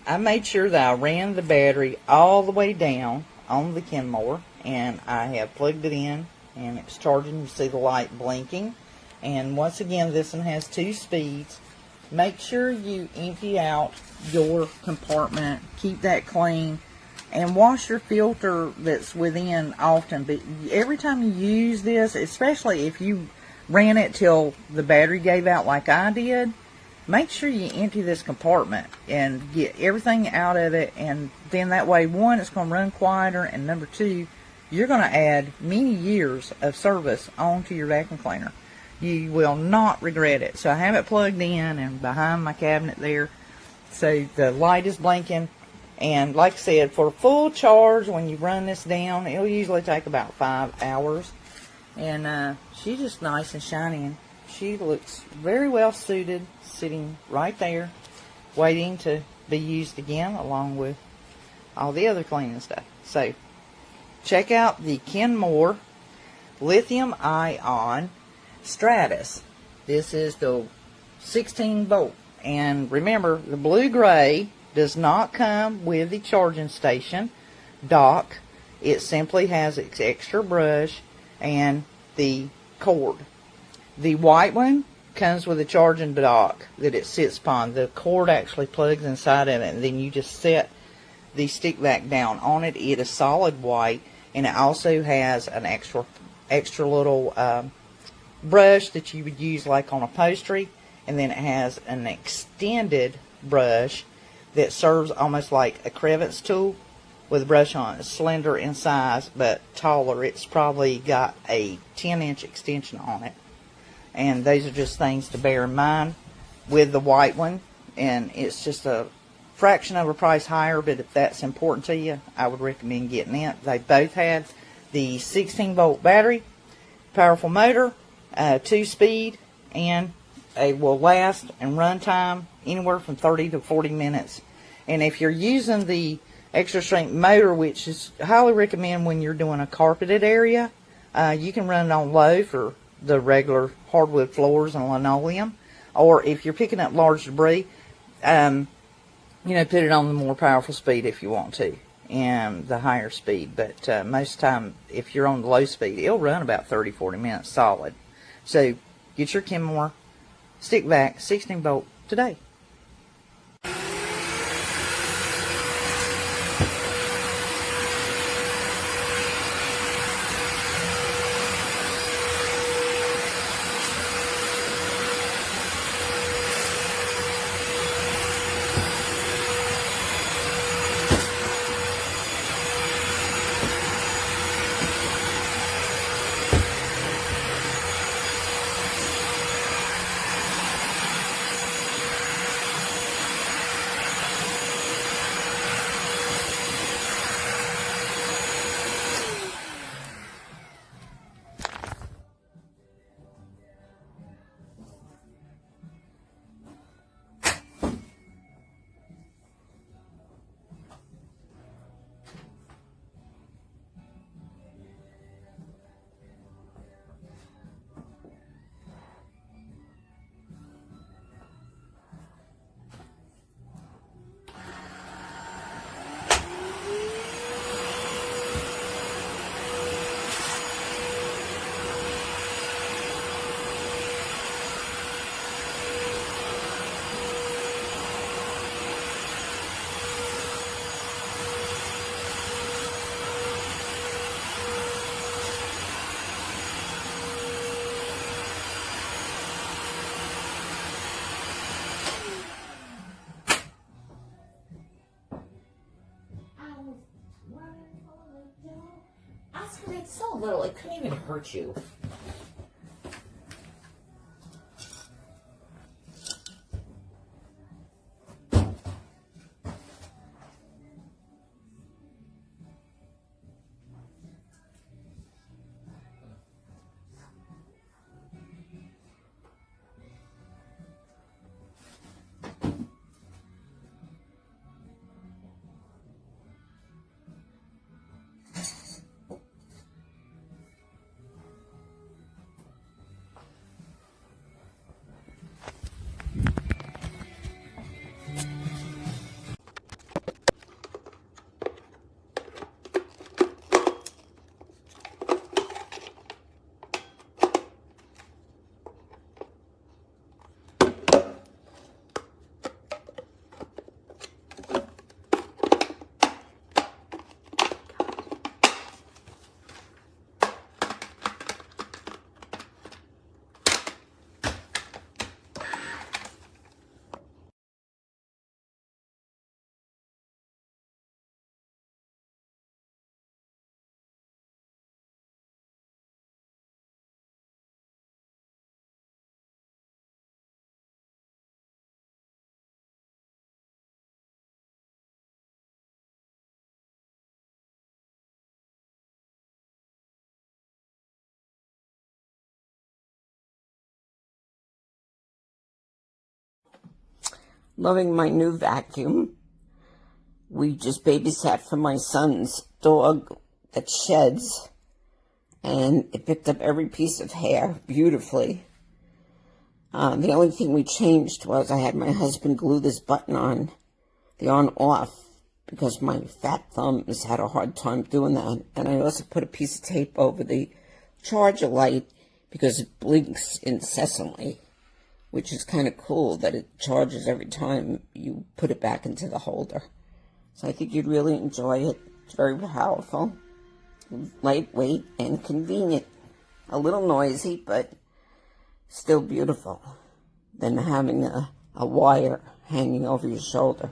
I made sure that I ran the battery all the way down on the Kenmore, and I have plugged it in, and it's charging. You see the light blinking. And once again, this one has 2 speeds. Make sure you empty out your compartment, keep that clean, and wash your filter that's within often. But every time you use this, especially if you ran it till the battery gave out like I did, make sure you empty this compartment and get everything out of it. And then that way, 1, it's going to run quieter, and number 2, you're going to add many years of service onto your vacuum cleaner. You will not regret it. So I have it plugged in and behind my cabinet there. So the light is blinking. And like I said, for full charge, when you run this down, it'll usually take about 5 hours. And she's just nice and shiny. And she looks very well suited, sitting right there, waiting to be used again, along with all the other cleaning stuff. So check out the Kenmore lithium-ion Stratus. This is the 16 volt. And remember, the blue-gray does not come with the charging station dock. It simply has its extra brush and the cord. The white one comes with a charging dock that it sits upon. The cord actually plugs inside of it, and then you just set the stick back down on it. It is solid white, and it also has an extra little brush that you would use like on upholstery, and then it has an extended brush that serves almost like a crevice tool with a brush on it. It's slender in size but taller. It's probably got a 10-inch extension on it. And those are just things to bear in mind with the white one. And it's just a fraction of a price higher, but if that's important to you, I would recommend getting it. They both have the 16 volt battery, powerful motor, 2-speed, and it will last and run time anywhere from 30 to 40 minutes. And if you're using the extra strength motor, which is highly recommend when you're doing a carpeted area, you can run it on low for the regular hardwood floors and linoleum, or if you're picking up large debris, put it on the more powerful speed if you want to, and the higher speed. But most of the time, if you're on the low speed, it'll run about 30-40 minutes solid. So get your Kenmore stick vac 16 volt today. It's so little, it couldn't even hurt you. Loving my new vacuum. We just babysat for my son's dog that sheds, and it picked up every piece of hair beautifully. The only thing we changed was I had my husband glue this button on, the on-off, because my fat thumbs had a hard time doing that. And I also put a piece of tape over the charger light because it blinks incessantly, which is kind of cool that it charges every time you put it back into the holder. So I think you'd really enjoy it. It's very powerful, lightweight, and convenient. A little noisy, but still beautiful than having a wire hanging over your shoulder.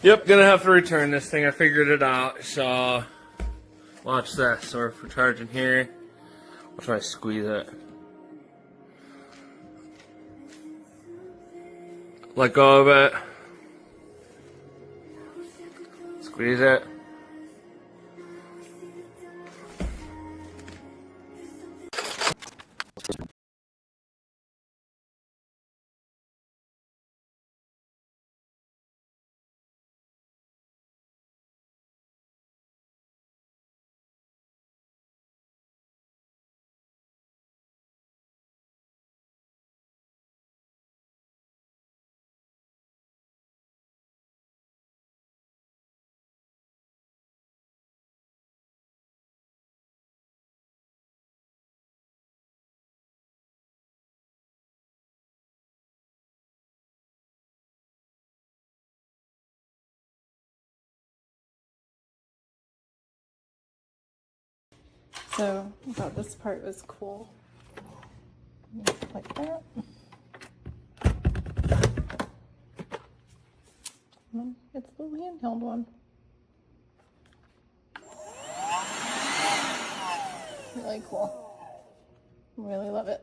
Yep, gonna have to return this thing. I figured it out. So, watch this. So if we're charging here, I'll try to squeeze it. Let go of it. Squeeze it. So I thought this part was cool. Like that. And then it's the handheld one. Really cool. Really love it.